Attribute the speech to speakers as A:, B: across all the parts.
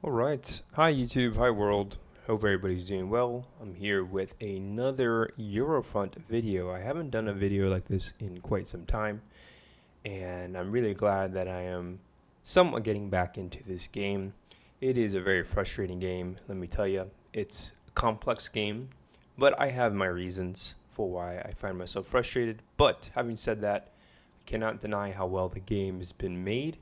A: Alright, hi YouTube, hi world, hope everybody's doing well. I'm here with another Eurofront video. I haven't done a video like this in quite some time, and I'm really glad that I am somewhat getting back into this game. It is a very frustrating game, let me tell you. It's a complex game, but I have my reasons for why I find myself frustrated. But having said that, I cannot deny how well the game has been made.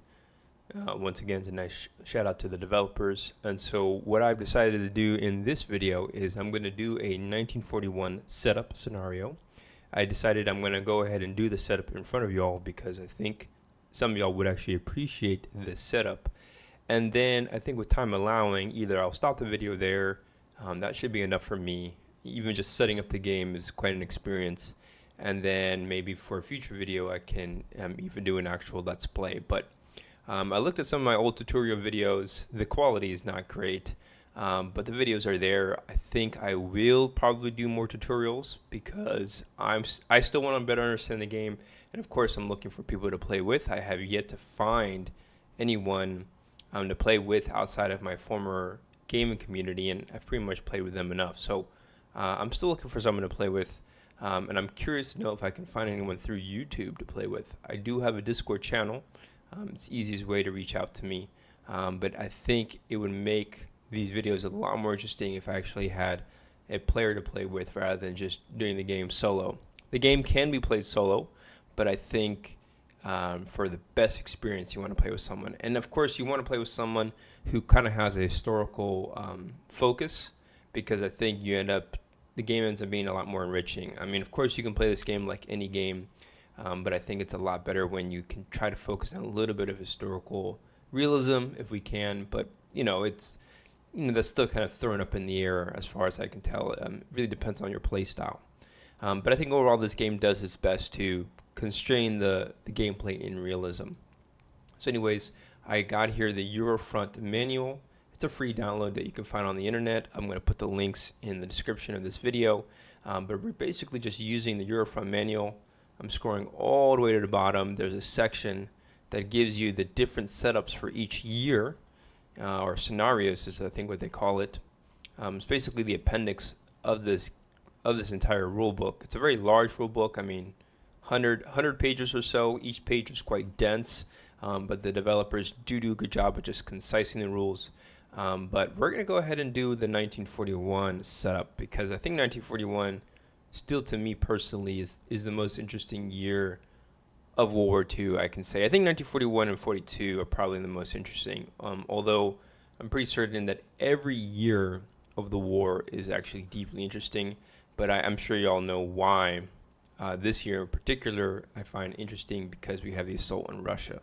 A: Once again, it's a nice shout out to the developers. And so what I've decided to do in this video is I'm going to do a 1941 setup scenario. I decided I'm going to go ahead and do the setup in front of y'all because I think some of y'all would actually appreciate this setup. And then I think with time allowing, either I'll stop the video there. That should be enough for me. Even just setting up the game is quite an experience. And then maybe for a future video, I can even do an actual Let's Play. But I looked at some of my old tutorial videos. The quality is not great, but the videos are there. I think I will probably do more tutorials because I still want to better understand the game, and of course I'm looking for people to play with. I have yet to find anyone to play with outside of my former gaming community, and I've pretty much played with them enough. So I'm still looking for someone to play with. And I'm curious to know if I can find anyone through YouTube to play with. I do have a Discord channel. It's the easiest way to reach out to me, but I think it would make these videos a lot more interesting if I actually had a player to play with rather than just doing the game solo. The game can be played solo, but I think for the best experience you want to play with someone. And of course you want to play with someone who kind of has a historical focus, because I think the game ends up being a lot more enriching. I mean, of course you can play this game like any game, but I think it's a lot better when you can try to focus on a little bit of historical realism if we can. But, that's still kind of thrown up in the air as far as I can tell. It really depends on your play style. But I think overall this game does its best to constrain the gameplay in realism. So anyways, I got here the Eurofront manual. It's a free download that you can find on the internet. I'm going to put the links in the description of this video. But we're basically just using the Eurofront manual. I'm scrolling all the way to the bottom. There's a section that gives you the different setups for each year, or scenarios is I think what they call it. It's basically the appendix of this entire rule book. It's a very large rule book. I mean, 100 pages or so. Each page is quite dense, but the developers do a good job of just concising the rules. But we're going to go ahead and do the 1941 setup because I think 1941 still to me personally is the most interesting year of World War II, I can say. I think 1941 and 42 are probably the most interesting, although I'm pretty certain that every year of the war is actually deeply interesting, but I'm sure you all know why this year in particular I find interesting, because we have the assault on Russia,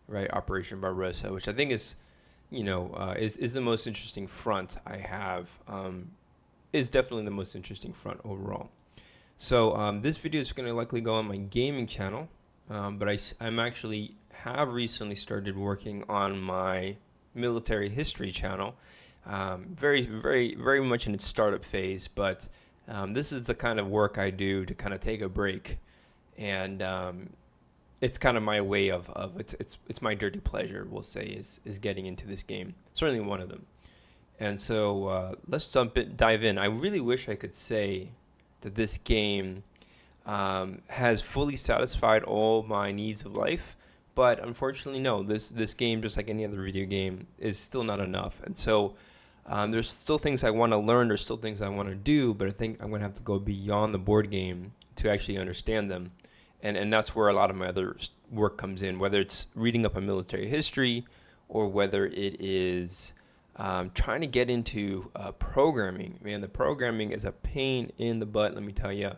A: right? Operation Barbarossa, which I think is the most interesting front I have, is definitely the most interesting front overall. So this video is going to likely go on my gaming channel, but I'm actually have recently started working on my military history channel. Very much in its startup phase, but this is the kind of work I do to kind of take a break, and it's kind of my way of it's my dirty pleasure, we'll say, is getting into this game. Certainly one of them. And so let's dive in. I really wish I could say that this game has fully satisfied all my needs of life, but unfortunately no. This game, just like any other video game, is still not enough. And so there's still things I want to learn, there's still things I want to do, but I think I'm going to have to go beyond the board game to actually understand them. And that's where a lot of my other work comes in, whether it's reading up on military history or whether it is trying to get into programming. Man, the programming is a pain in the butt, let me tell you.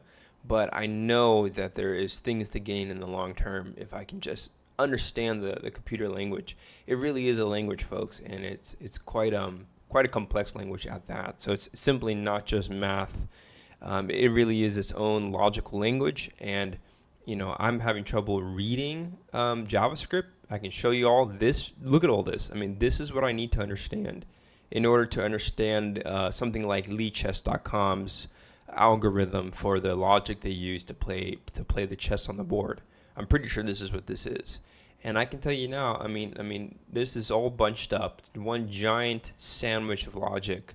A: But I know that there is things to gain in the long term if I can just understand the computer language. It really is a language, folks, and it's quite a complex language at that. So it's simply not just math. It really is its own logical language, and I'm having trouble reading JavaScript. I can show you all this. Look at all this. I mean, this is what I need to understand in order to understand something like LeeChess.com's algorithm for the logic they use to play the chess on the board. I'm pretty sure this is what this is. And I can tell you now, I mean, this is all bunched up, one giant sandwich of logic,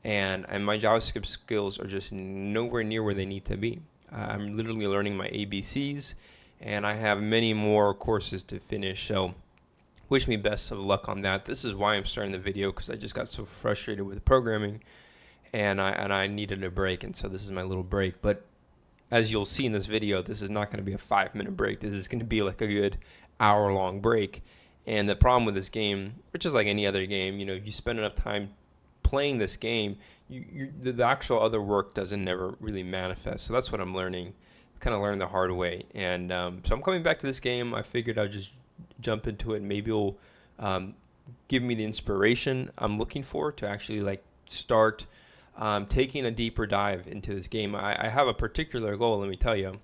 A: and my JavaScript skills are just nowhere near where they need to be. I'm literally learning my ABCs, and I have many more courses to finish. So wish me best of luck on that. This is why I'm starting the video, because I just got so frustrated with programming, and I needed a break, and so this is my little break. But as you'll see in this video, this is not going to be a 5-minute break. This is going to be like a good hour-long break. And the problem with this game, which is like any other game, you spend enough time playing this game, the actual other work doesn't never really manifest. So that's what I'm learning, kind of learn the hard way. And so I'm coming back to this game. I figured I'd just jump into it. Maybe it'll give me the inspiration I'm looking for to actually like start taking a deeper dive into this game. I have a particular goal, let me tell you,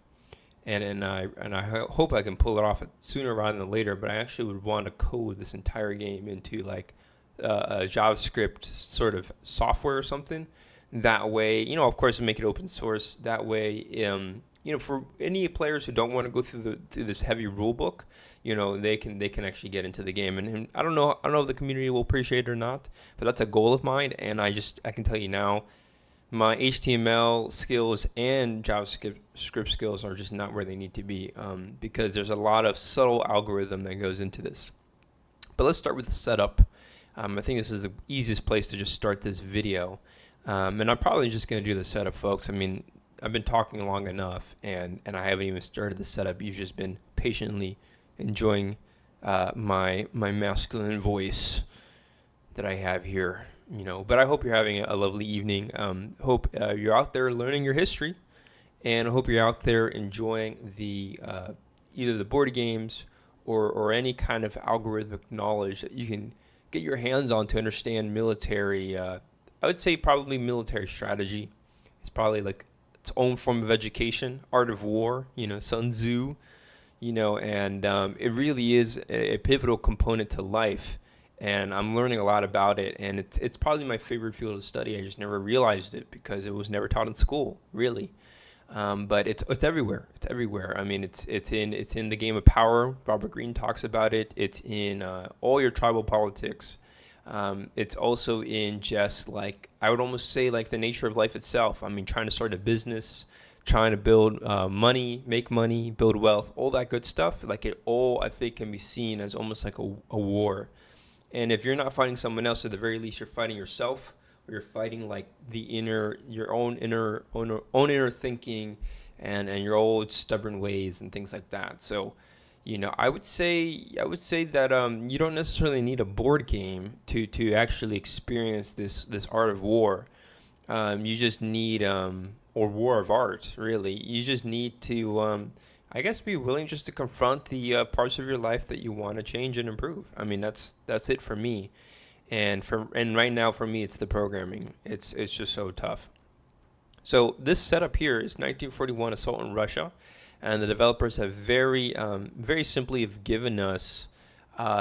A: and I hope I can pull it off sooner rather than later. But I actually would want to code this entire game into like a JavaScript sort of software or something. That way, of course, make it open source. That way, for any players who don't want to go through this heavy rule book, they can actually get into the game. And I don't know if the community will appreciate it or not, but that's a goal of mine. And I can tell you now, my HTML skills and JavaScript skills are just not where they need to be, because there's a lot of subtle algorithm that goes into this. But let's start with the setup. I think this is the easiest place to just start this video. And I'm probably just going to do the setup, folks. I mean, I've been talking long enough, and I haven't even started the setup. You've just been patiently enjoying my masculine voice that I have here. But I hope you're having a lovely evening. Hope you're out there learning your history, and I hope you're out there enjoying the either the board games or any kind of algorithmic knowledge that you can get your hands on to understand military. I would say probably military strategy. It's probably like its own form of education, art of war. Sun Tzu. And it really is a pivotal component to life. And I'm learning a lot about it, and it's probably my favorite field of study. I just never realized it because it was never taught in school, really. But it's everywhere. It's everywhere. I mean, it's in the game of power. Robert Greene talks about it. It's in all your tribal politics. It's also in just like, I would almost say, like the nature of life itself. I mean, trying to start a business, trying to build money, make money, build wealth, all that good stuff. Like it all, I think, can be seen as almost like a war. And if you're not fighting someone else, at the very least, you're fighting yourself, or you're fighting like your own inner thinking, and your old stubborn ways and things like that. So, I would say that you don't necessarily need a board game to actually experience this art of war. You just need or war of art, really. You just need to I guess be willing just to confront the parts of your life that you want to change and improve. I mean, that's it for me. And right now for me, it's the programming. It's just so tough. So this setup here is 1941 assault in Russia, and the developers have very simply have given us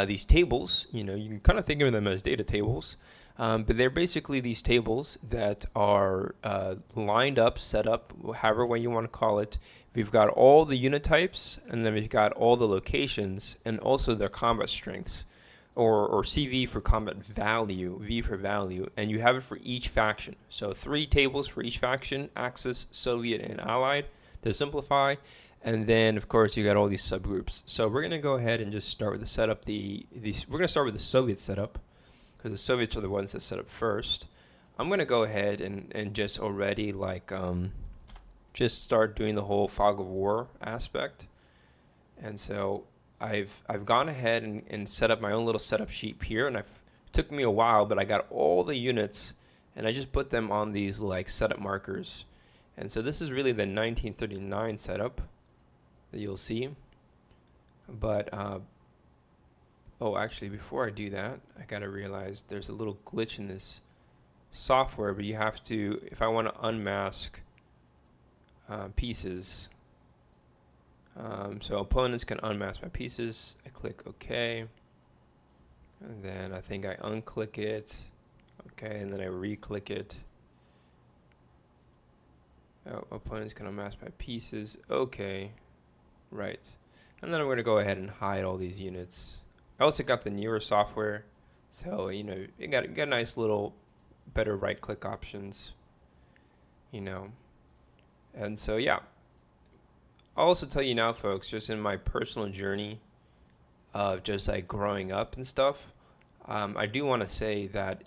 A: these tables. You can kind of think of them as data tables, but they're basically these tables that are lined up, set up, however way you want to call it. We've got all the unit types, and then we've got all the locations, and also their combat strengths, or CV for combat value, V for value, and you have it for each faction. So 3 tables for each faction: Axis, Soviet, and Allied, to simplify. And then, of course, you got all these subgroups. So we're going to go ahead and just start with the setup. We're going to start with the Soviet setup, because the Soviets are the ones that set up first. I'm going to go ahead and just already just start doing the whole fog of war aspect. And so I've gone ahead and set up my own little setup sheet here, and it took me a while, but I got all the units, and I just put them on these like setup markers. And so this is really the 1939 setup that you'll see. But actually, before I do that, I gotta realize there's a little glitch in this software. But you have to, if I want to unmask pieces, so opponents can unmask my pieces. I click OK, and then I think I unclick it. Okay, and then I re-click it. Opponents can unmask my pieces. Okay, right. And then I'm going to go ahead and hide all these units. I also got the newer software, so you got nice little better right click options, you know. And so yeah, I'll also tell you now, folks, just in my personal journey of just like growing up and stuff, I do want to say that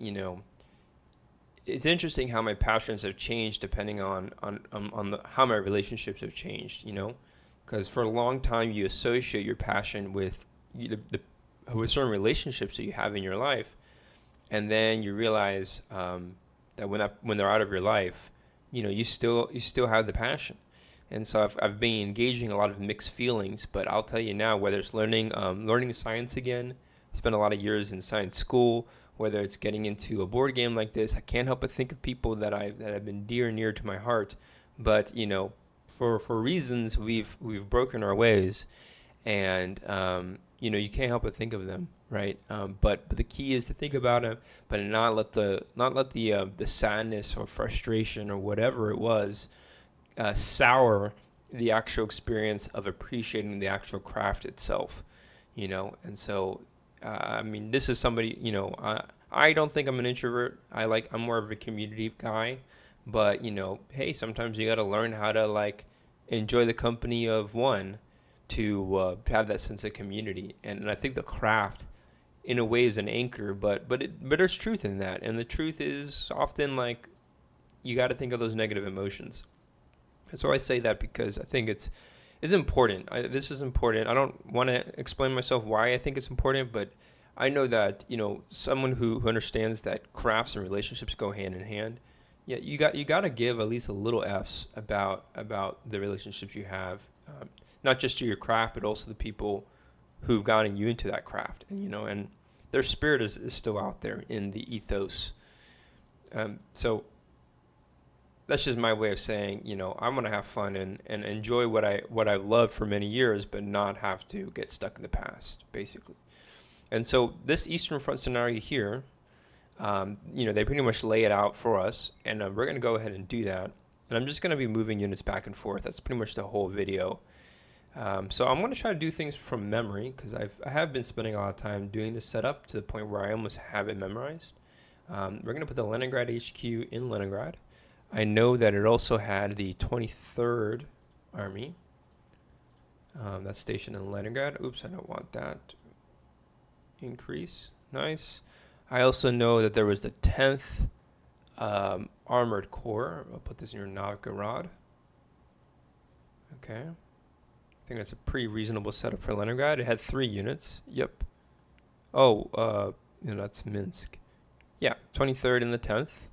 A: it's interesting how my passions have changed depending on how my relationships have changed, because for a long time you associate your passion with with certain relationships that you have in your life, and then you realize that when they're out of your life, you still have the passion. And so I've been engaging a lot of mixed feelings, but I'll tell you now, whether it's learning science again, I spent a lot of years in science school, whether it's getting into a board game like this, I can't help but think of people that have been dear and near to my heart, but for reasons we've broken our ways, and you can't help but think of them, right? But the key is to think about them, but not let the sadness or frustration or whatever it was sour the actual experience of appreciating the actual craft itself, And so, this is somebody, I don't think I'm an introvert. I'm more of a community guy, but hey, sometimes you got to learn how to enjoy the company of one to have that sense of community. And I think the craft, in a way, is an anchor, but there's truth in that, and the truth is often you got to think of those negative emotions. And so I say that because I think it's important. This is important. I don't want to explain myself why I think it's important, but I know that someone who understands that crafts and relationships go hand in hand. Yeah, you got to give at least a little F's about the relationships you have, not just to your craft, but also the people who've gotten you into that craft, and their spirit is still out there in the ethos. So that's just my way of saying, I'm gonna have fun and enjoy what I've loved for many years, but not have to get stuck in the past, basically. And so this Eastern Front scenario here, they pretty much lay it out for us, and we're gonna go ahead and do that. And I'm just gonna be moving units back and forth. That's pretty much the whole video. So I'm gonna try to do things from memory because I have been spending a lot of time doing this setup to the point where I almost have it memorized. We're gonna put the Leningrad HQ in Leningrad. I know that it also had the 23rd Army that's stationed in Leningrad. Oops, I don't want that. Increase. Nice. I also know that there was the 10th Armored Corps. I'll put this in your Novgorod. Okay. I think that's a pretty reasonable setup for Leningrad. It had 3 units. Yep. Oh, that's Minsk. Yeah, 23rd and the 10th.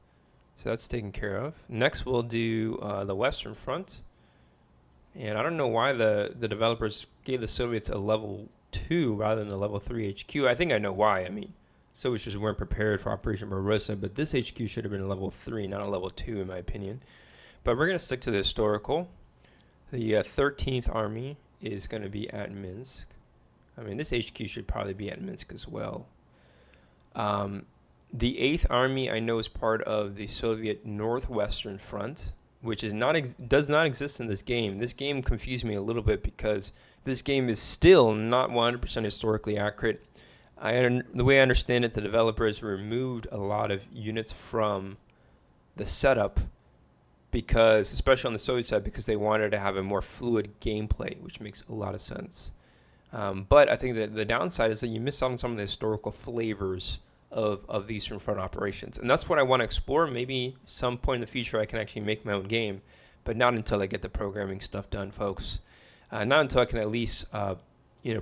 A: So that's taken care of. Next, we'll do the Western Front. And I don't know why the developers gave the Soviets a level 2 rather than a level 3 HQ. I think I know why. Soviets just weren't prepared for Operation Barbarossa, but this HQ should have been a level 3, not a level 2 in my opinion. But we're going to stick to the historical. The 13th Army is going to be at Minsk. This HQ should probably be at Minsk as well. The 8th Army I know is part of the Soviet Northwestern Front, which does not exist in this game. This game confused me a little bit because this game is still not 100% historically accurate. The way I understand it, the developers removed a lot of units from the setup because, especially on the Soviet side, because they wanted to have a more fluid gameplay, which makes a lot of sense. But I think that the downside is that you miss out on some of the historical flavors of the Eastern Front operations. And that's what I want to explore. Maybe some point in the future I can actually make my own game, but not until I get the programming stuff done, folks. Not until I can at least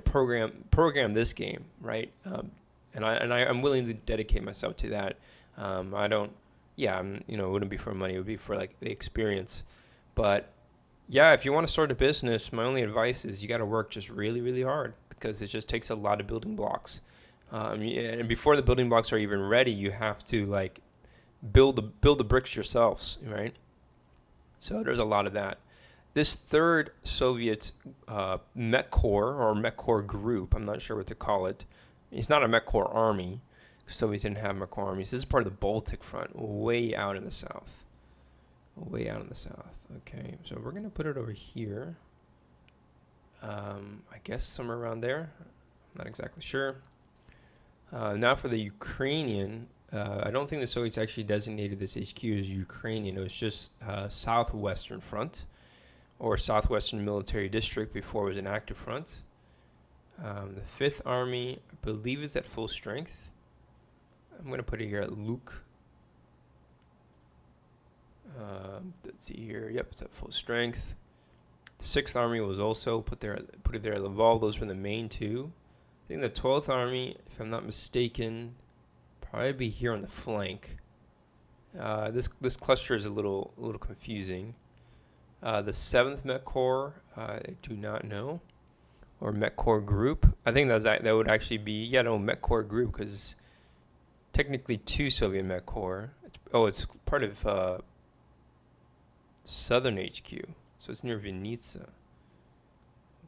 A: program this game, right? I'm willing to dedicate myself to that. It wouldn't be for money, it would be for the experience. But yeah, if you want to start a business, my only advice is you got to work just really, really hard because it just takes a lot of building blocks. And before the building blocks are even ready, you have to build the bricks yourselves, right? So there's a lot of that. This third Soviet Mech Corps or Mech Corps group, I'm not sure what to call it. It's not a Mech Corps army. Soviets didn't have Mech Corps armies. This is part of the Baltic Front, way out in the south. Way out in the south. Okay, so we're gonna put it over here. I guess somewhere around there. I'm not exactly sure. Now for the Ukrainian, I don't think the Soviets actually designated this HQ as Ukrainian. It was just Southwestern Front or Southwestern Military District before it was an active front. The 5th Army, I believe, is at full strength. I'm going to put it here at Luke. Let's see here. Yep, it's at full strength. The 6th Army was also put it there at Laval. Those were the main two. I think the 12th Army, if I'm not mistaken, probably be here on the flank. This cluster is a little confusing. The 7th Met Corps, I do not know, or Met Corps Group. I think that would actually be Met Corps Group, because technically 2 Soviet Met Corps. It's part of Southern HQ, so it's near Vinnytsia.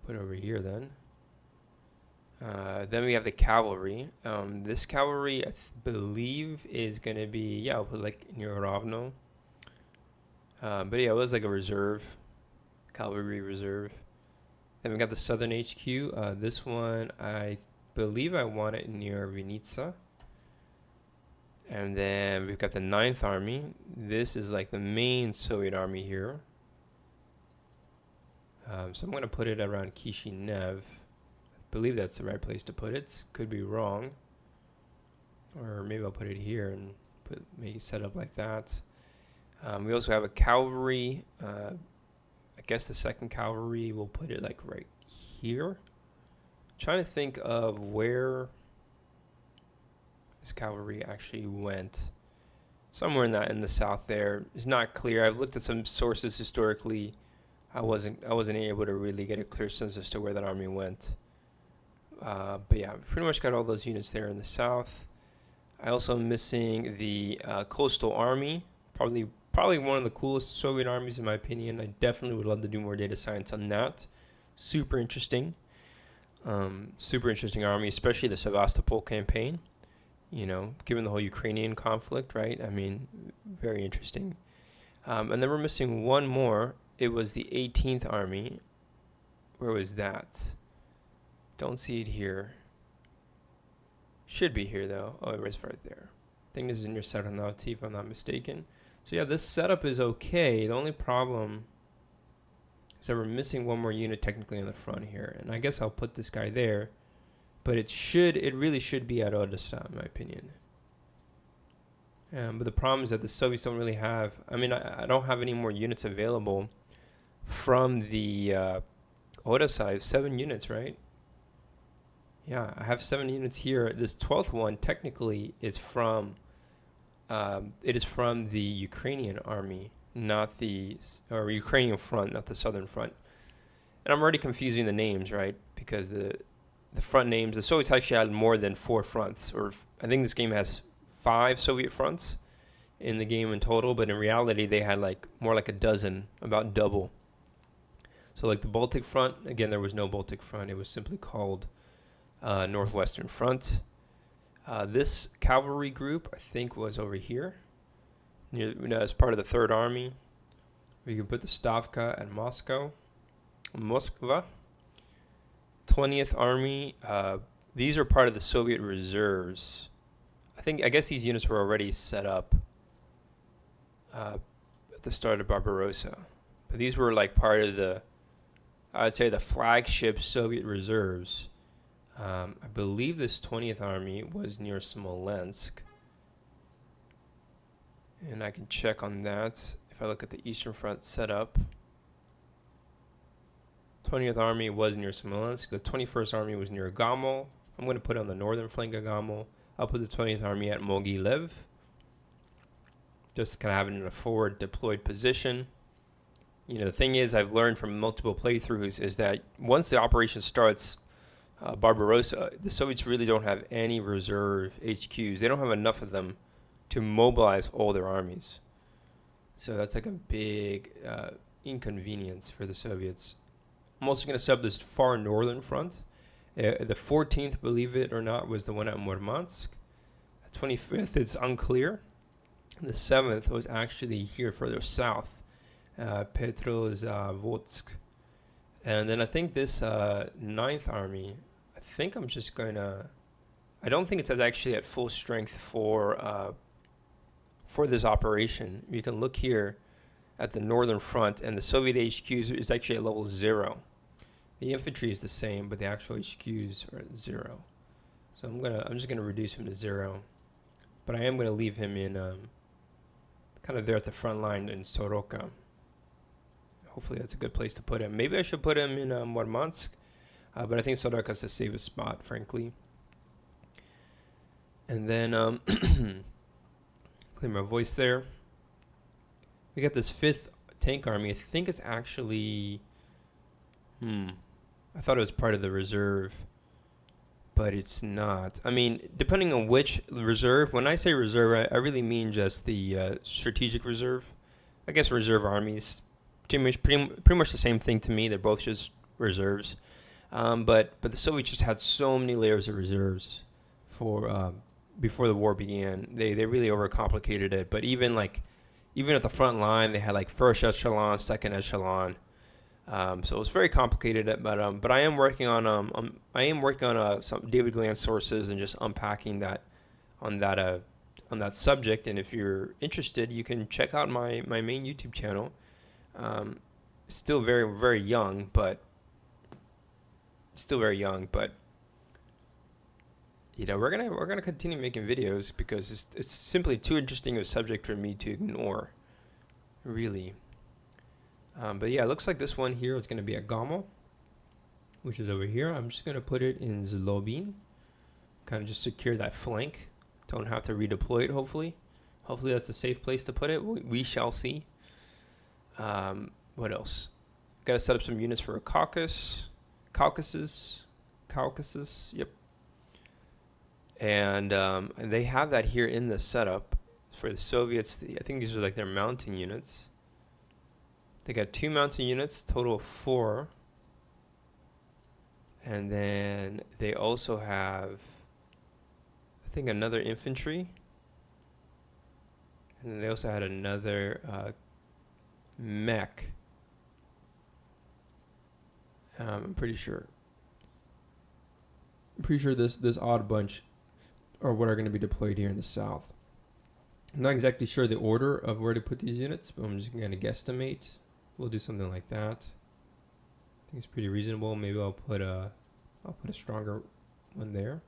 A: Put it over here then. Then we have the cavalry. This cavalry, I believe, is going to be, I'll put like near Rovno. But yeah, it was like a reserve, cavalry reserve. Then we got the Southern HQ. This one, I believe I want it near Vinnytsia. And then we've got the 9th Army. This is like the main Soviet army here. So I'm going to put it around Kishinev. I believe that's the right place to put it. Could be wrong. Or maybe I'll put it here and make it set up like that. We also have a cavalry. I guess the 2nd Cavalry, we'll put it like right here. Trying to think of where this cavalry actually went. Somewhere in the south there. It's not clear. I've looked at some sources historically. I wasn't able to really get a clear sense as to where that army went. But yeah, pretty much got all those units there in the south. I also am missing the Coastal Army. Probably one of the coolest Soviet armies in my opinion. I definitely would love to do more data science on that. Super interesting. Super interesting army, especially the Sevastopol campaign. You know, given the whole Ukrainian conflict, right? I mean, very interesting. And then we're missing one more. It was the 18th Army. Where was that? Don't see it here. Should be here though. Oh, it was right there. I think this is in your Saranati, if I'm not mistaken. So yeah, this setup is okay. The only problem is that we're missing one more unit technically on the front here. And I guess I'll put this guy there. But it really should be at Odessa, in my opinion. But the problem is that the Soviets don't really have, I don't have any more units available from the Odessa. I have 7 units, right? Yeah, I have 7 units here. This 12th one technically is from, it is from the Ukrainian army, or Ukrainian front, not the Southern front. And I'm already confusing the names, right? Because the front names, the Soviets actually had more than 4 fronts, or I think this game has 5 Soviet fronts in the game in total, but in reality they had like more like a dozen, about double. So like the Baltic front, again, there was no Baltic front. It was simply called Northwestern Front. This cavalry group, I think, was over here, as part of the 3rd Army. We can put the Stavka at Moskva. 20th Army, these are part of the Soviet reserves. I guess these units were already set up at the start of Barbarossa. But these were like part of I'd say the flagship Soviet reserves. I believe this 20th Army was near Smolensk. And I can check on that if I look at the Eastern Front setup. 20th Army was near Smolensk. The 21st Army was near Gomel. I'm going to put it on the northern flank of Gomel. I'll put the 20th Army at Mogilev. Just kind of have it in a forward deployed position. You know, the thing is, I've learned from multiple playthroughs is that once the operation starts, Barbarossa, the Soviets really don't have any reserve HQs. They don't have enough of them to mobilize all their armies. So that's like a big inconvenience for the Soviets. I'm also going to sub this far northern front. The 14th, believe it or not, was the one at Murmansk. The 25th, it's unclear. The 7th was actually here further south, Petrozavodsk. And then I think this Ninth Army, I think I'm just going to, I don't think it's actually at full strength for this operation. You can look here at the northern front, and the Soviet HQs is actually at level 0. The infantry is the same, but the actual HQs are at 0. So I'm just gonna reduce him to 0, but I am gonna leave him in kind of there at the front line in Soroka. Hopefully that's a good place to put him. Maybe I should put him in Murmansk, but I think Soroka is the safest spot, frankly. And then clear my voice there. We got this 5th tank army. I think it's actually, I thought it was part of the reserve, but it's not. I mean, depending on which reserve. When I say reserve, I really mean just the strategic reserve. I guess reserve armies, pretty much the same thing to me. They're both just reserves. But the Soviets just had so many layers of reserves for before the war began. They really overcomplicated it. But even at the front line, they had like first echelon, second echelon. So it was very complicated. But I am working on some David Glanz sources and just unpacking that on that subject. And if you're interested, you can check out my main YouTube channel. Still very, very young, but you know, we're gonna continue making videos because it's simply too interesting a subject for me to ignore, really. But yeah, it looks like this one here is gonna be a Gomel, which is over here. I'm just gonna put it in Zlobin, kind of just secure that flank. Don't have to redeploy it. Hopefully that's a safe place to put it. We shall see. What else? Got to set up some units for a Caucasus. Yep. And they have that here in the setup for the Soviets. I think these are like their mountain units. They got 2 mountain units, total of 4. And then they also have, I think, another infantry. And then they also had another mech. I'm pretty sure this odd bunch are what are going to be deployed here in the south. I'm not exactly sure the order of where to put these units, but I'm just going to guesstimate. We'll do something like that. I think it's pretty reasonable. Maybe I'll put a stronger one there.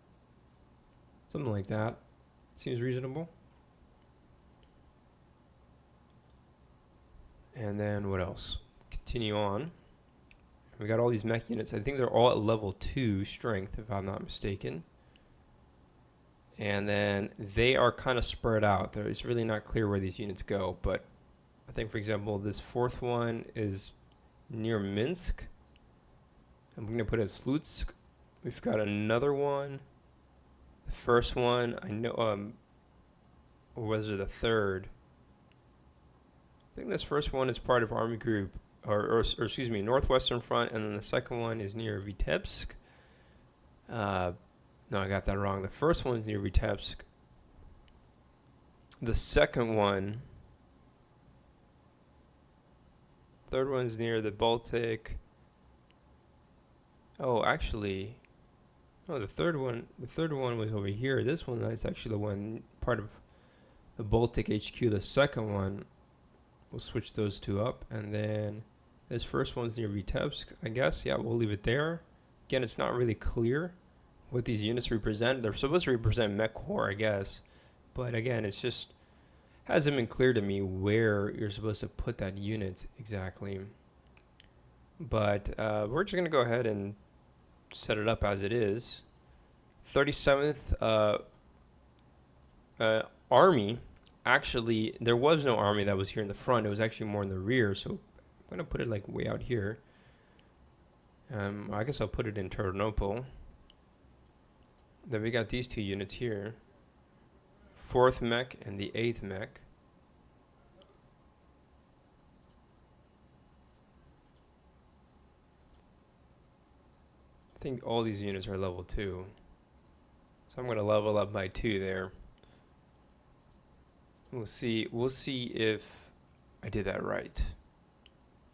A: Something like that. Seems reasonable. And then what else? Continue on. We got all these mech units. I think they're all at level 2 strength, if I'm not mistaken. And then they are kind of spread out. It's really not clear where these units go, but I think, for example, this 4th one is near Minsk. I'm going to put it at Slutsk. We've got another one. The first one, I know, or was it the 3rd? I think this first one is part of Army Group, or excuse me, Northwestern Front, and then the second one is near Vitebsk. No, I got that wrong. The first one is near Vitebsk. The second one, third one's near the Baltic. Oh, actually, no, the third one was over here. This one is actually the one part of the Baltic HQ. The second one, we'll switch those two up, and then this first one's near Vitebsk, I guess. Yeah, we'll leave it there. Again, it's not really clear what these units represent. They're supposed to represent mech corps, I guess, but again, it's just hasn't been clear to me where you're supposed to put that unit exactly. But we're just gonna go ahead and set it up as it is. 37th Army. Actually, there was no army that was here in the front. It was actually more in the rear, so I'm gonna put it like way out here. I guess I'll put it in Ternopil. Then we got these 2 units here. 4th mech and the 8th mech. I think all these units are level 2. So I'm going to level up by 2 there. We'll see if I did that right.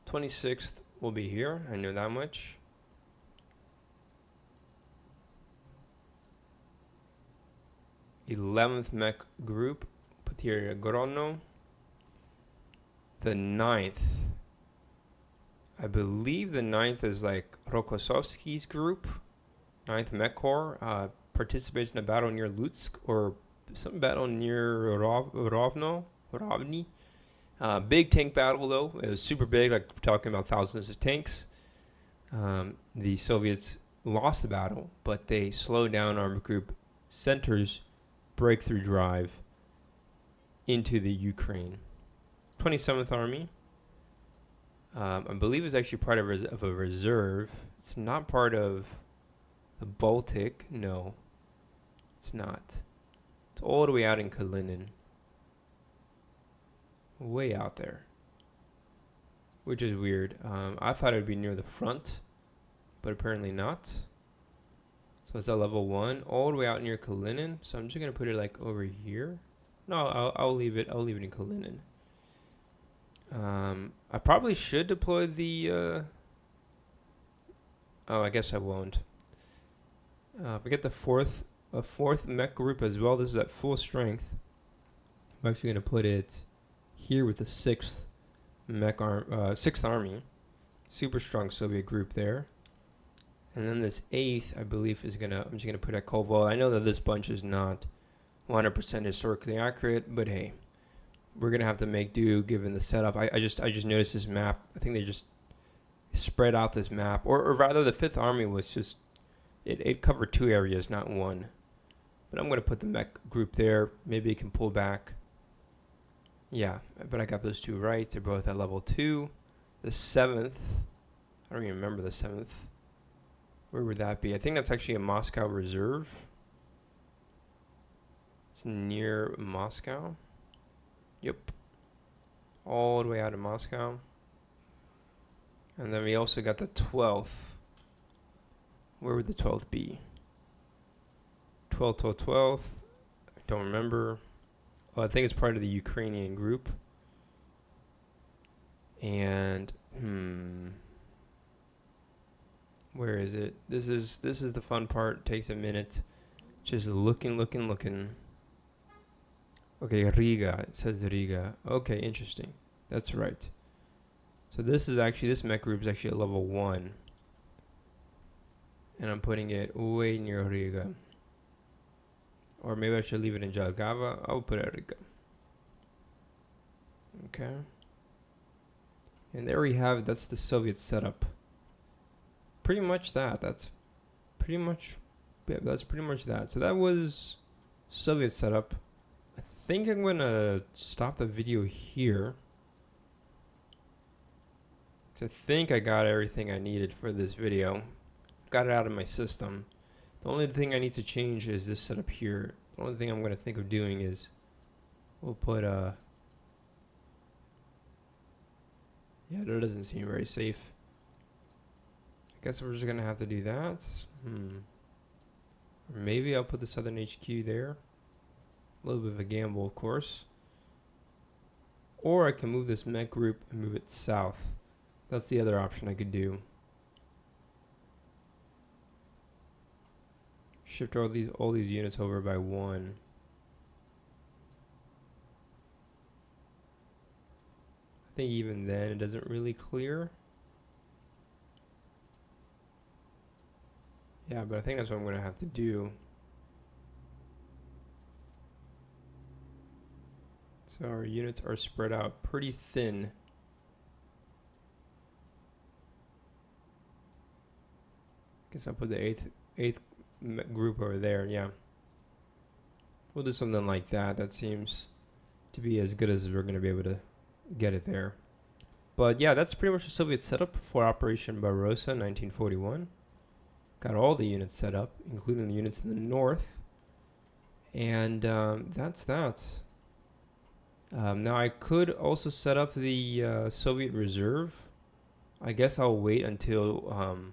A: 26th will be here. I know that much. th mech group, put here Grono. The 9th, I believe the 9th is like Rokossovsky's group. 9th Mech Corps participates in a battle near Lutsk or some battle near Rovny. Big tank battle though. It was super big, like we're talking about thousands of tanks. The Soviets lost the battle, but they slowed down Armored Group Center's breakthrough drive into the Ukraine. 27th Army, I believe is actually part of a reserve. It's not part of the Baltic. No, it's not. It's all the way out in Kalinin. Way out there. Which is weird. I thought it would be near the front, but apparently not. So it's at level 1, all the way out near Kalinin. So I'm just going to put it like over here. No, I'll leave it. I'll leave it in Kalinin. I probably should deploy the oh, I guess I won't. Forget the fourth mech group as well. This is at full strength. I'm actually going to put it here with the 6th Army. Super strong Soviet group there. And then this 8th, I believe, I'm just going to put at Koval. I know that this bunch is not 100% historically accurate, but hey, we're going to have to make do given the setup. I just noticed this map. I think they just spread out this map. Or rather, the 5th Army was just, it covered 2 areas, not 1. But I'm going to put the mech group there. Maybe it can pull back. Yeah, but I got those 2 right. They're both at level 2. The 7th, I don't even remember the 7th. Where would that be? I think that's actually a Moscow reserve. It's near Moscow. Yep. All the way out of Moscow. And then we also got the 12th. Where would the 12th be? 12th. I don't remember. Well, I think it's part of the Ukrainian group. And where is it? This is the fun part. It takes a minute. Just looking. Okay, Riga. It says Riga. Okay, interesting. That's right. So this mech group is actually at level 1. And I'm putting it way near Riga. Or maybe I should leave it in Jelgava. I'll put it at Riga. Okay. And there we have it. That's the Soviet setup. Pretty much that. That's pretty much that. So that was Soviet setup. I think I'm gonna stop the video here. I think I got everything I needed for this video. Got it out of my system. The only thing I need to change is this setup here. The only thing I'm gonna think of doing is we'll put yeah, that doesn't seem very safe. I guess we're just gonna have to do that. Or maybe I'll put the Southern HQ there. A little bit of a gamble, of course. Or I can move this mech group and move it south. That's the other option I could do. Shift all these units over by 1. I think even then it doesn't really clear. Yeah, but I think that's what I'm going to have to do. So our units are spread out pretty thin. Guess I'll put the 8th group over there. Yeah, we'll do something like that. That seems to be as good as we're going to be able to get it there. But yeah, that's pretty much the Soviet setup for Operation Barossa 1941. Got all the units set up, including the units in the north. And that's that. Now I could also set up the Soviet reserve. I guess I'll wait until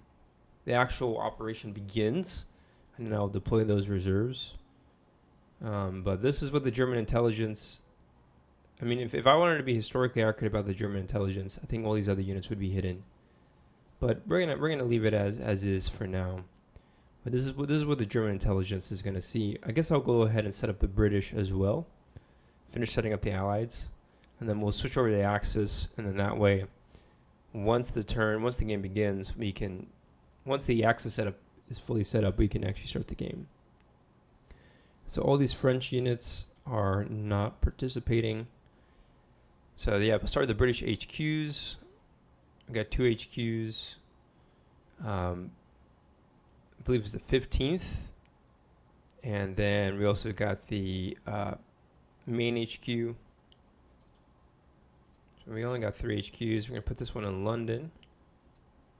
A: the actual operation begins, and then I'll deploy those reserves. But this is what the German intelligence... I mean, if I wanted to be historically accurate about the German intelligence, I think all these other units would be hidden. but we're gonna leave it as is for now. But this is what the German intelligence is gonna see. I guess I'll go ahead and set up the British as well. Finish setting up the Allies, and then we'll switch over to the Axis, and then that way, once the game begins, once the Axis setup is fully set up, we can actually start the game. So all these French units are not participating. So yeah, we'll start with the British HQs. We got 2 HQs. I believe it's the 15th. And then we also got the main HQ. So we only got 3 HQs. We're going to put this one in London.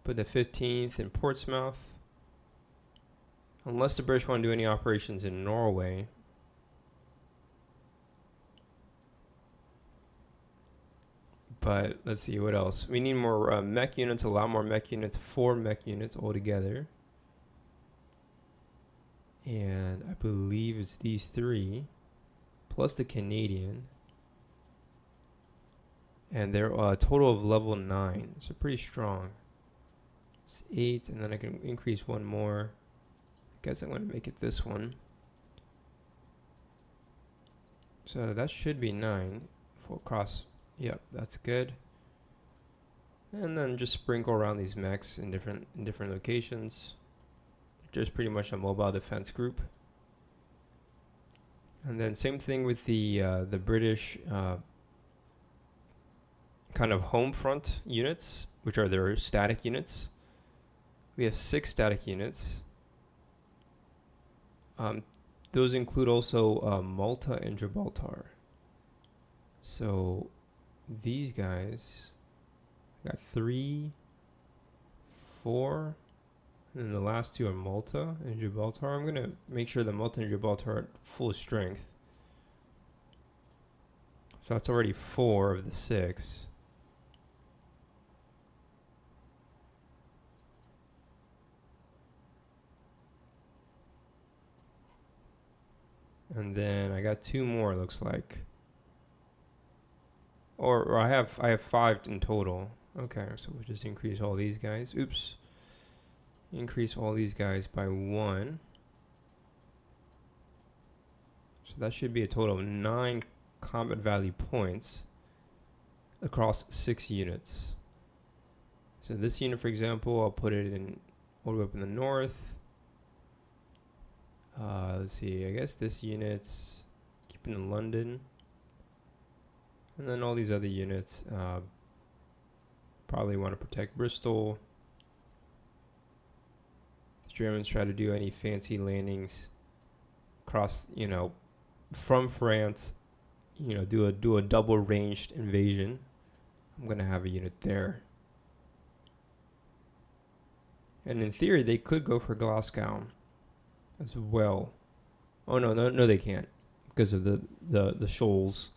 A: Put the 15th in Portsmouth. Unless the British want to do any operations in Norway. But let's see, what else? We need more mech units, a lot more mech units, 4 mech units altogether. And I believe it's these 3, plus the Canadian. And they're a total of level 9, so pretty strong. It's 8, and then I can increase 1 more. I guess I'm going to make it this one. So that should be 9 for cross. Yep, that's good. And then just sprinkle around these mechs in different locations. They're just pretty much a mobile defense group. And then same thing with the British kind of home front units, which are their static units. We have 6 static units. Those include also Malta and Gibraltar. So these guys got 3, 4, and then the last 2 are Malta and Gibraltar. I'm going to make sure that Malta and Gibraltar are at full strength. So that's already 4 of the 6. And then I got 2 more, looks like. Or I have 5 in total. Okay, so we'll just increase all these guys. Oops. Increase all these guys by 1. So that should be a total of 9 combat value points across 6 units. So this unit, for example, I'll put it in all the way up in the north. Let's see, I guess this unit's keeping in London. And then all these other units probably want to protect Bristol. The Germans try to do any fancy landings across, from France, do a double ranged invasion. I'm going to have a unit there. And in theory, they could go for Glasgow as well. Oh no, they can't because of the shoals.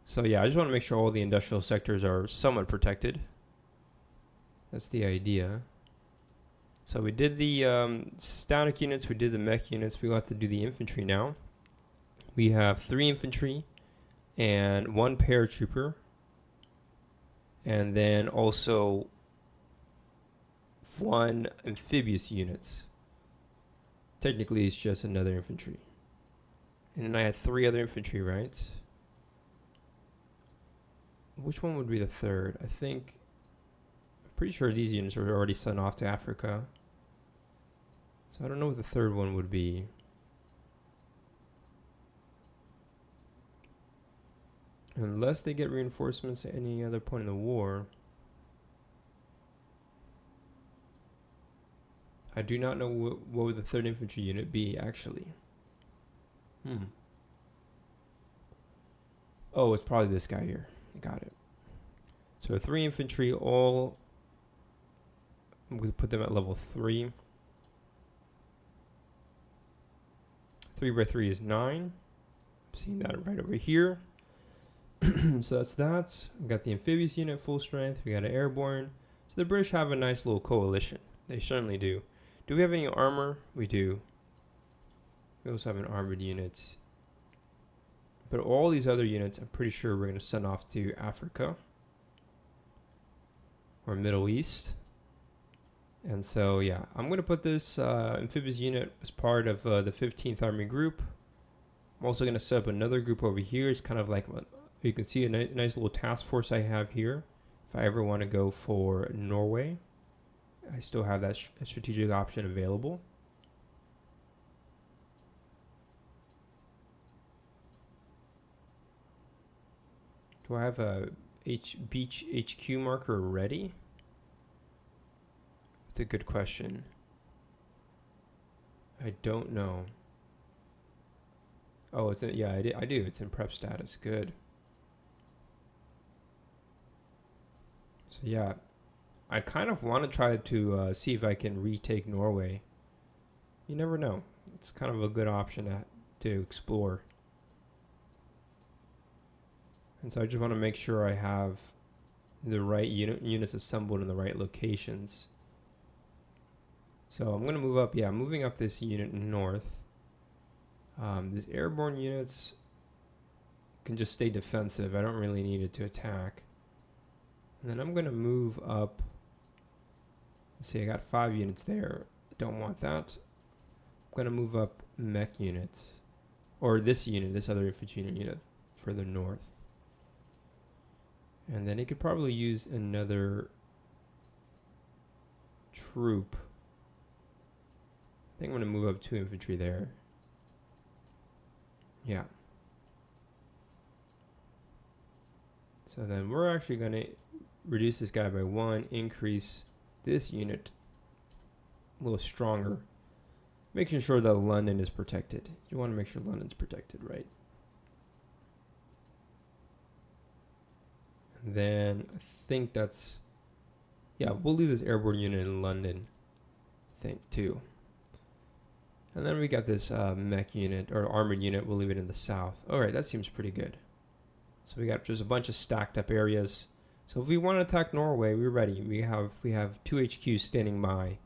A: So yeah, I just want to make sure all the industrial sectors are somewhat protected. That's the idea. So we did the static units, we did the mech units. We have to do the infantry now. We have 3 infantry and 1 paratrooper, and then also 1 amphibious units. Technically, it's just another infantry. And then I had 3 other infantry, right? Which one would be the third? I'm pretty sure these units are already sent off to Africa. So I don't know what the third one would be. Unless they get reinforcements at any other point in the war. I do not know what would the 3rd infantry unit be, actually. Oh, it's probably this guy here. Got it. So 3 infantry, I'm going to put them at level 3. 3 by 3 is 9. I'm seeing that right over here. So that's that. We got the amphibious unit full strength. We got an airborne. So the British have a nice little coalition. They certainly do. Do we have any armor? We do. We also have an armored unit. But all these other units, I'm pretty sure we're going to send off to Africa or Middle East. And so, yeah, I'm going to put this amphibious unit as part of the 15th Army Group. I'm also going to set up another group over here. It's kind of like, you can see a nice little task force I have here. If I ever want to go for Norway, I still have that strategic option available. Do I have a beach HQ marker ready? That's a good question. I don't know. Oh, it's in, yeah, I do. It's in prep status. Good. So yeah, I kind of want to try to see if I can retake Norway. You never know. It's kind of a good option to explore. And so I just want to make sure I have the right units assembled in the right locations. So I'm going to move up. Yeah, I'm moving up this unit north. These airborne units can just stay defensive. I don't really need it to attack. And then I'm going to move up. Let's see, I got 5 units there. Don't want that. I'm going to move up mech units. Or this unit, this other infantry unit further north. And then it could probably use another troop. I think I'm going to move up 2 infantry there. Yeah. So then we're actually going to reduce this guy by 1, increase this unit a little stronger, making sure that London is protected. You want to make sure London's protected, right? And then I think that's, yeah, we'll leave this airborne unit in London, I think, too. And then we got this mech unit, or armored unit, we'll leave it in the south. Alright, that seems pretty good. So we got just a bunch of stacked up areas. So if we want to attack Norway, we're ready. We have 2 HQs standing by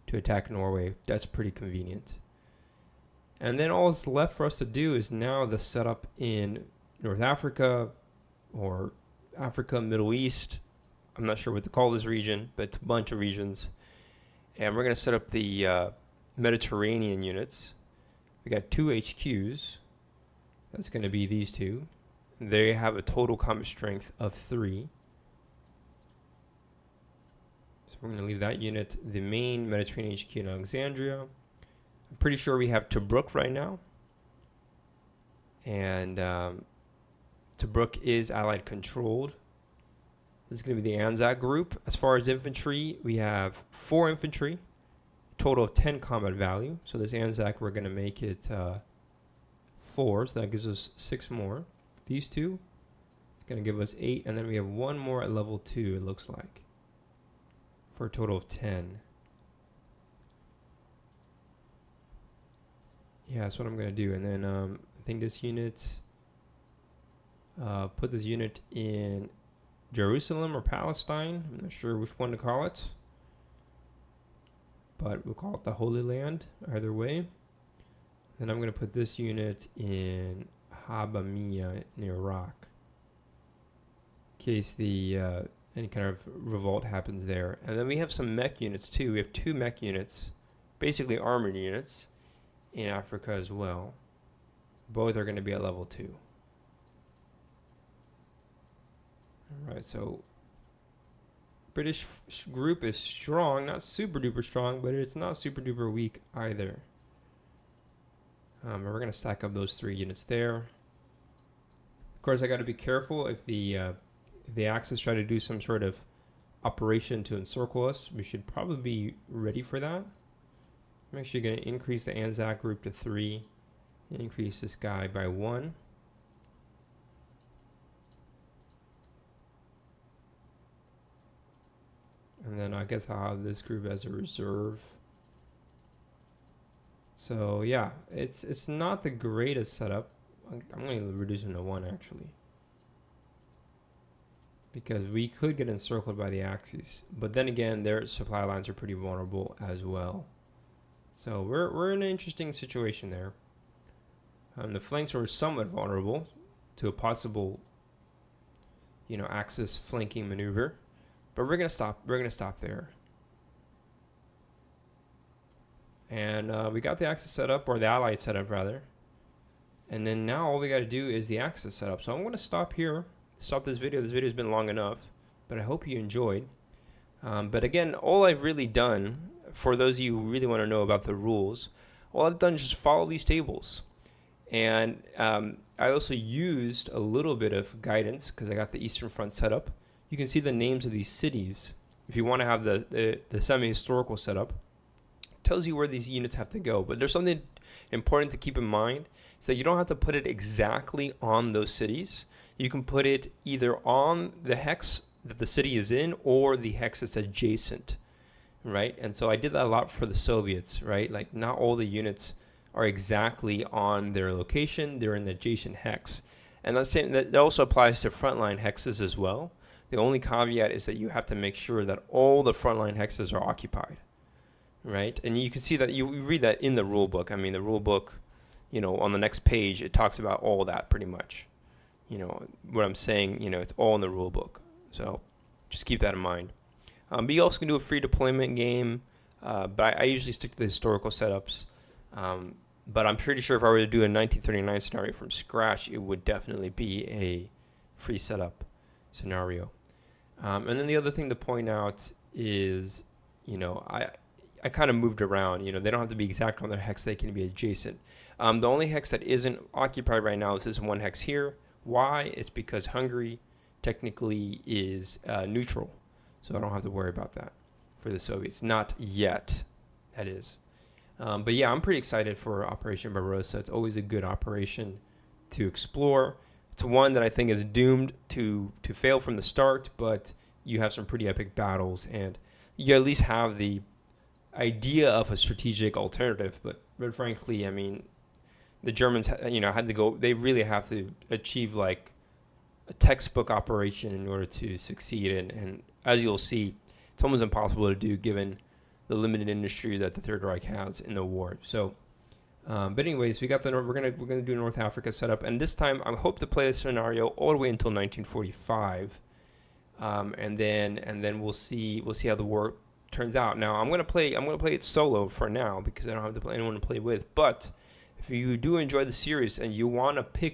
A: to attack Norway. That's pretty convenient. And then all that's left for us to do is now the setup in North Africa or Africa, Middle East. I'm not sure what to call this region, but it's a bunch of regions. And we're going to set up the Mediterranean units. We got 2 HQs. That's going to be these 2. They have a total combat strength of 3. So we're going to leave that unit, the main Mediterranean HQ in Alexandria. I'm pretty sure we have Tobruk right now. And Tobruk is Allied controlled. This is going to be the Anzac group. As far as infantry, we have 4 infantry, total of 10 combat value. So this Anzac, we're going to make it 4, so that gives us 6 more. These 2, it's going to give us 8, and then we have 1 more at level 2, it looks like, for a total of 10. Yeah, that's what I'm going to do. And then I think this unit, put this unit in Jerusalem or Palestine. I'm not sure which one to call it, but we'll call it the Holy Land, either way. Then I'm going to put this unit in Habamiya in Iraq, in case the any kind of revolt happens there. And then we have some mech units too. We have 2 mech units, basically armored units, in Africa as well. Both are going to be at level 2. Alright, so British group is strong, not super duper strong, but it's not super duper weak either. And we're going to stack up those 3 units there. Of course, I got to be careful if the Axis try to do some sort of operation to encircle us. We should probably be ready for that. I'm actually going to increase the Anzac group to 3, increase this guy by 1. And then I guess I'll have this group as a reserve. So yeah, it's not the greatest setup. I'm going to reduce it to 1 actually, because we could get encircled by the Axis, but then again their supply lines are pretty vulnerable as well. So we're in an interesting situation there. The flanks were somewhat vulnerable to a possible, Axis flanking maneuver, but we're gonna stop there. And we got the axis set up, or the allied set up rather. And then now all we got to do is the axis set up. So I'm going to stop here, stop this video. This video has been long enough, but I hope you enjoyed. But again, all I've really done, for those of you who really want to know about the rules, all I've done is just follow these tables. And I also used a little bit of guidance because I got the Eastern Front set up. You can see the names of these cities. If you want to have the semi-historical setup, it tells you where these units have to go. But there's something important to keep in mind. So you don't have to put it exactly on those cities. You can put it either on the hex that the city is in or the hex that's adjacent, right? And so I did that a lot for the Soviets, right? Like not all the units are exactly on their location. They're in the adjacent hex. And that also applies to frontline hexes as well. The only caveat is that you have to make sure that all the frontline hexes are occupied, right? And you can see that, you read that in the rule book. I mean, the rule book, on the next page, it talks about all that pretty much. What I'm saying, it's all in the rule book. So just keep that in mind. But you also can do a free deployment game, but I usually stick to the historical setups. But I'm pretty sure if I were to do a 1939 scenario from scratch, it would definitely be a free setup scenario. And then the other thing to point out is, I kind of moved around. They don't have to be exact on their hex. They can be adjacent. The only hex that isn't occupied right now is this one hex here. Why? It's because Hungary technically is neutral. So I don't have to worry about that for the Soviets. Not yet, that is. But yeah, I'm pretty excited for Operation Barbarossa. It's always a good operation to explore. It's one that I think is doomed to fail from the start, but you have some pretty epic battles, and you at least have the idea of a strategic alternative. But frankly, I mean, the Germans, had to go. They really have to achieve like a textbook operation in order to succeed. And as you'll see, it's almost impossible to do given the limited industry that the Third Reich has in the war. So, but anyways, we're gonna do North Africa setup, and this time I hope to play this scenario all the way until 1945, and then we'll see how the war turns out. Now I'm gonna play it solo for now because I don't have anyone to play with. But if you do enjoy the series and you want to play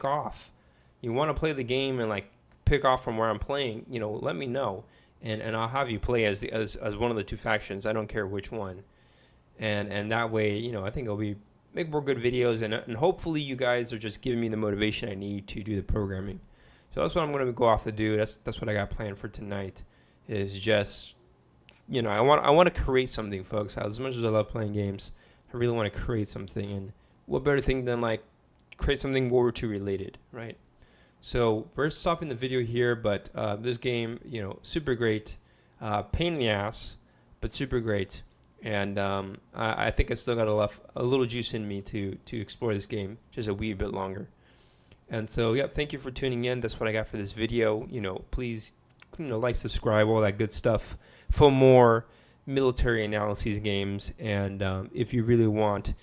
A: the game and like pick off from where I'm playing, let me know. And I'll have you play as one of the two factions. I don't care which one. And that way, I think it'll make more good videos. And hopefully you guys are just giving me the motivation I need to do the programming. So that's what I'm going to go off to do. That's what I got planned for tonight. Is just, I want to create something, folks. As much as I love playing games, I really want to create something. And what better thing than like create something World War II related, right? So we're stopping the video here, but this game, super great, pain in the ass, but super great. And I think I still got a little juice in me to explore this game just a wee bit longer. And so, yeah, thank you for tuning in. That's what I got for this video. Please, like, subscribe, all that good stuff for more military analyses games. And if you really want,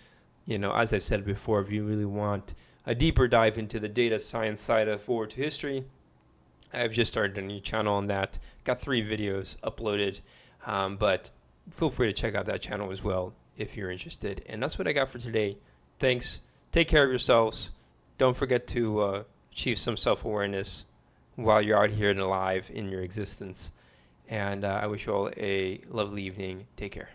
A: as I've said before, if you really want a deeper dive into the data science side of World War II history, I've just started a new channel on that. Got 3 videos uploaded, but feel free to check out that channel as well if you're interested. And that's what I got for today. Thanks. Take care of yourselves. Don't forget to achieve some self-awareness while you're out here and alive in your existence. And I wish you all a lovely evening. Take care.